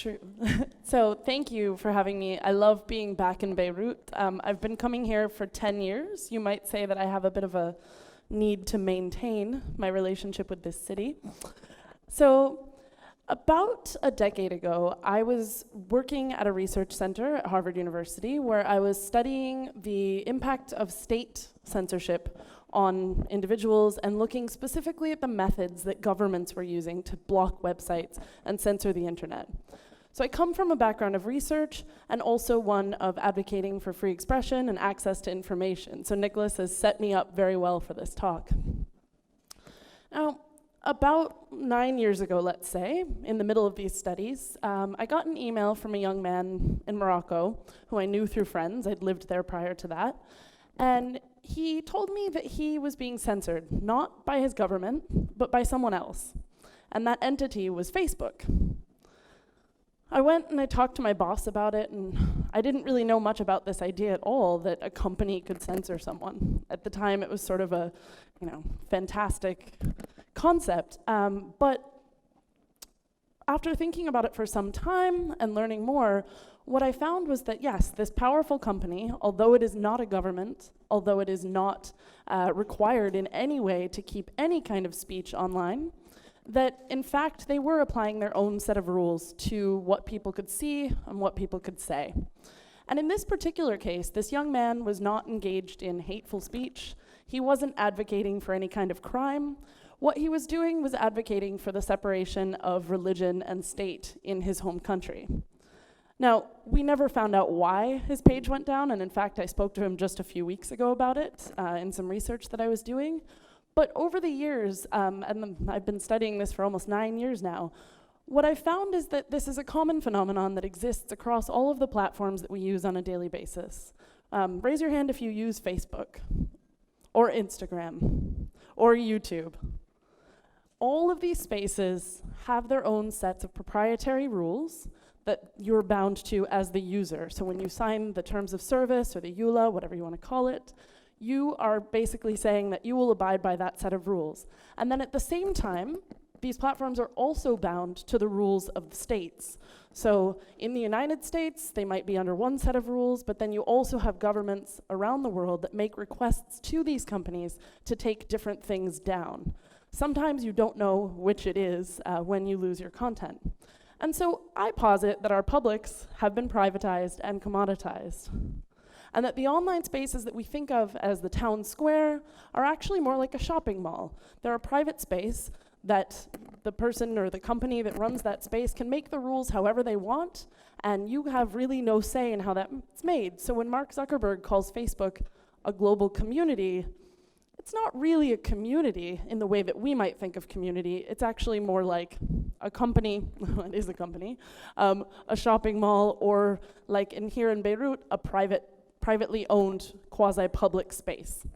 true. So thank you for having me. I love being back in Beirut. I've been coming here for 10 years. You might say that I have a bit of a need to maintain my relationship with this city. So about a decade ago, I was working at a research center at Harvard University where I was studying the impact of state censorship on individuals and looking specifically at the methods that governments were using to block websites and censor the internet. So I come from a background of research and also one of advocating for free expression and access to information. So Nicholas has set me up very well for this talk. Now, about 9 years ago, let's say, in the middle of these studies, I got an email from a young man in Morocco who I knew through friends. I'd lived there prior to that. And he told me that he was being censored, not by his government, but by someone else. And that entity was Facebook. I went and I talked to my boss about it, and I didn't really know much about this idea at all, that a company could censor someone. At the time, it was sort of a, fantastic concept. But after thinking about it for some time and learning more, what I found was that, yes, this powerful company, although it is not a government, although it is not required in any way to keep any kind of speech online, that in fact they were applying their own set of rules to what people could see and what people could say. And in this particular case, this young man was not engaged in hateful speech. He wasn't advocating for any kind of crime. What he was doing was advocating for the separation of religion and state in his home country. Now, we never found out why his page went down, and in fact, I spoke to him just a few weeks ago about it in some research that I was doing. But over the years, and I've been studying this for almost 9 years now, what I found is that this is a common phenomenon that exists across all of the platforms that we use on a daily basis. Raise your hand if you use Facebook, or Instagram, or YouTube. All of these spaces have their own sets of proprietary rules that you're bound to as the user. So when you sign the terms of service or the EULA, whatever you want to call it, you are basically saying that you will abide by that set of rules. And then at the same time, these platforms are also bound to the rules of the states. So in the United States, they might be under one set of rules, but then you also have governments around the world that make requests to these companies to take different things down. Sometimes you don't know which it is when you lose your content. And so I posit that our publics have been privatized and commoditized, and that the online spaces that we think of as the town square are actually more like a shopping mall. They're a private space that the person or the company that runs that space can make the rules however they want, and you have really no say in how that's made. So when Mark Zuckerberg calls Facebook a global community, it's not really a community in the way that we might think of community. It's actually more like a company, it is a company, a shopping mall, or like here in Beirut, a privately owned quasi-public space.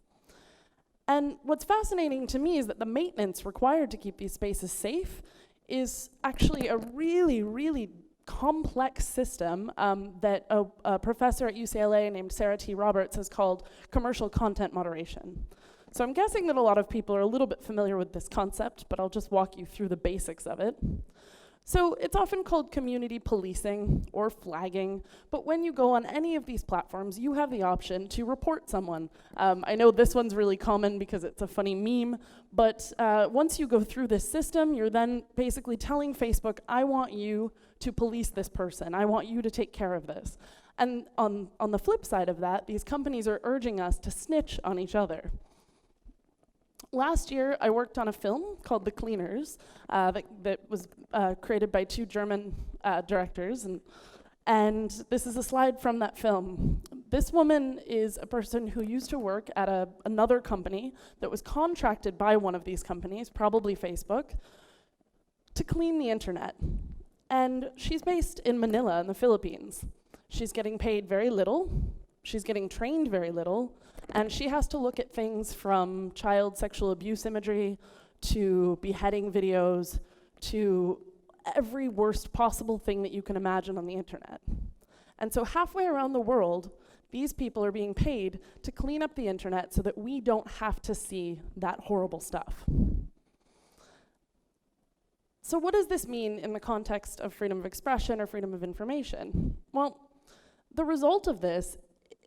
And what's fascinating to me is that the maintenance required to keep these spaces safe is actually a really, really complex system that a professor at UCLA named Sarah T. Roberts has called commercial content moderation. So I'm guessing that a lot of people are a little bit familiar with this concept, but I'll just walk you through the basics of it. So it's often called community policing or flagging, but when you go on any of these platforms, you have the option to report someone. I know this one's really common because it's a funny meme, but once you go through this system, you're then basically telling Facebook, I want you to police this person. I want you to take care of this. And on the flip side of that, these companies are urging us to snitch on each other. Last year, I worked on a film called The Cleaners that was created by two German directors. And this is a slide from that film. This woman is a person who used to work at another company that was contracted by one of these companies, probably Facebook, to clean the internet. And she's based in Manila in the Philippines. She's getting paid very little. She's getting trained very little. And she has to look at things from child sexual abuse imagery to beheading videos to every worst possible thing that you can imagine on the internet. And so halfway around the world, these people are being paid to clean up the internet so that we don't have to see that horrible stuff. So what does this mean in the context of freedom of expression or freedom of information? Well, the result of this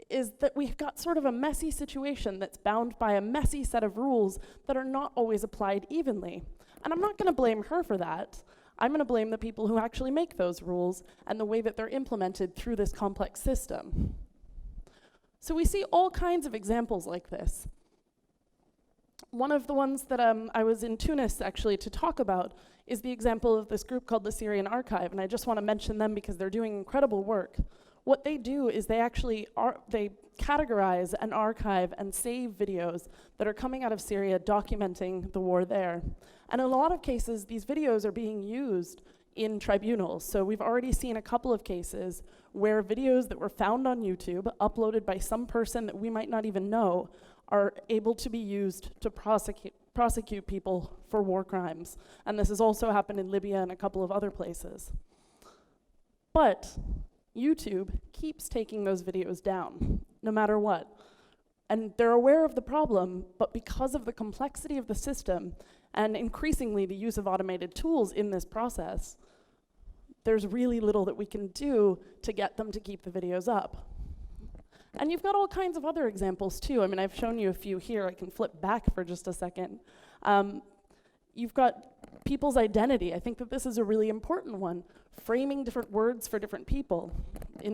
is that we've got sort of a messy situation that's bound by a messy set of rules that are not always applied evenly. And I'm not going to blame her for that. I'm going to blame the people who actually make those rules and the way that they're implemented through this complex system. So we see all kinds of examples like this. One of the ones that I was in Tunis actually to talk about is the example of this group called the Syrian Archive, and I just want to mention them because they're doing incredible work. What they do is they actually they categorize and archive and save videos that are coming out of Syria documenting the war there. And in a lot of cases, these videos are being used in tribunals. So we've already seen a couple of cases where videos that were found on YouTube, uploaded by some person that we might not even know, are able to be used to prosecute people for war crimes. And this has also happened in Libya and a couple of other places. But YouTube keeps taking those videos down, no matter what. And they're aware of the problem, but because of the complexity of the system, and increasingly the use of automated tools in this process, there's really little that we can do to get them to keep the videos up. And you've got all kinds of other examples too. I mean, I've shown you a few here. I can flip back for just a second. You've got people's identity. I think that this is a really important one. Framing different words for different people.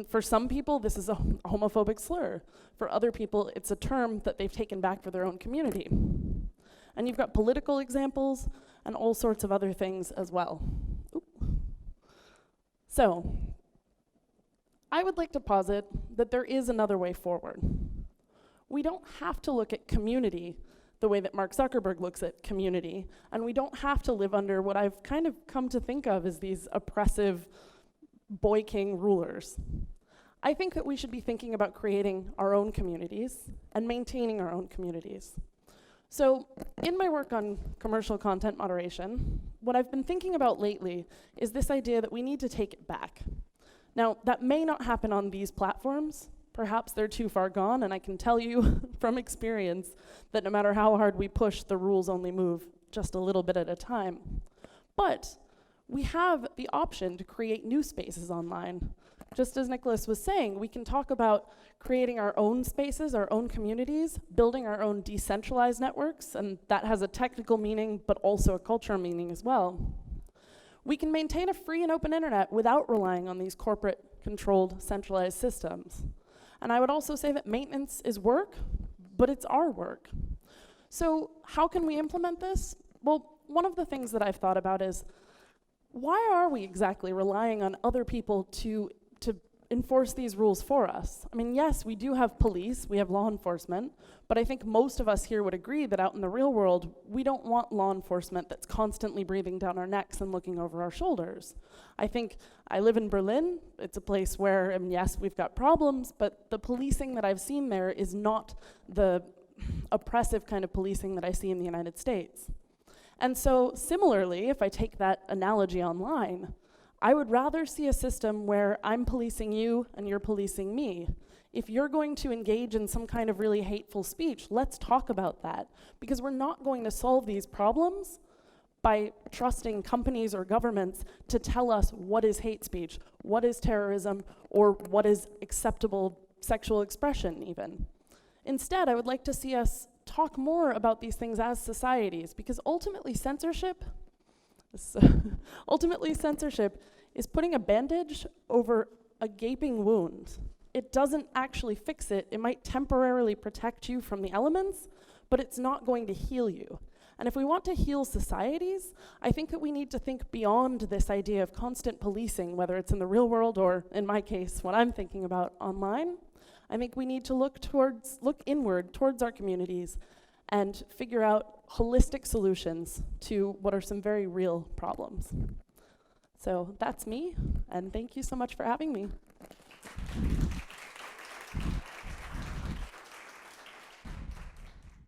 For some people, this is a homophobic slur. For other people, it's a term that they've taken back for their own community. And you've got political examples and all sorts of other things as well. Oop. So, I would like to posit that there is another way forward. We don't have to look at community the way that Mark Zuckerberg looks at community, and we don't have to live under what I've kind of come to think of as these oppressive boy king rulers. I think that we should be thinking about creating our own communities and maintaining our own communities. So in my work on commercial content moderation, what I've been thinking about lately is this idea that we need to take it back. Now, that may not happen on these platforms. Perhaps they're too far gone, and I can tell you from experience that no matter how hard we push, the rules only move just a little bit at a time. But we have the option to create new spaces online. Just as Nicholas was saying, we can talk about creating our own spaces, our own communities, building our own decentralized networks, and that has a technical meaning, but also a cultural meaning as well. We can maintain a free and open internet without relying on these corporate-controlled, centralized systems. And I would also say that maintenance is work, but it's our work. So how can we implement this? Well, one of the things that I've thought about is, why are we exactly relying on other people to enforce these rules for us? I mean, yes, we do have police, we have law enforcement, but I think most of us here would agree that out in the real world, we don't want law enforcement that's constantly breathing down our necks and looking over our shoulders. I think I live in Berlin. It's a place where, I mean, yes, we've got problems, but the policing that I've seen there is not the oppressive kind of policing that I see in the United States. And so similarly, if I take that analogy online, I would rather see a system where I'm policing you and you're policing me. If you're going to engage in some kind of really hateful speech, let's talk about that, because we're not going to solve these problems by trusting companies or governments to tell us what is hate speech, what is terrorism, or what is acceptable sexual expression even. Instead, I would like to see us talk more about these things as societies, because ultimately censorship is putting a bandage over a gaping wound. It doesn't actually fix it. It might temporarily protect you from the elements, but it's not going to heal you. And if we want to heal societies, I think that we need to think beyond this idea of constant policing, whether it's in the real world or, in my case, what I'm thinking about online. I think we need to look inward towards our communities and figure out holistic solutions to what are some very real problems. So that's me, and thank you so much for having me.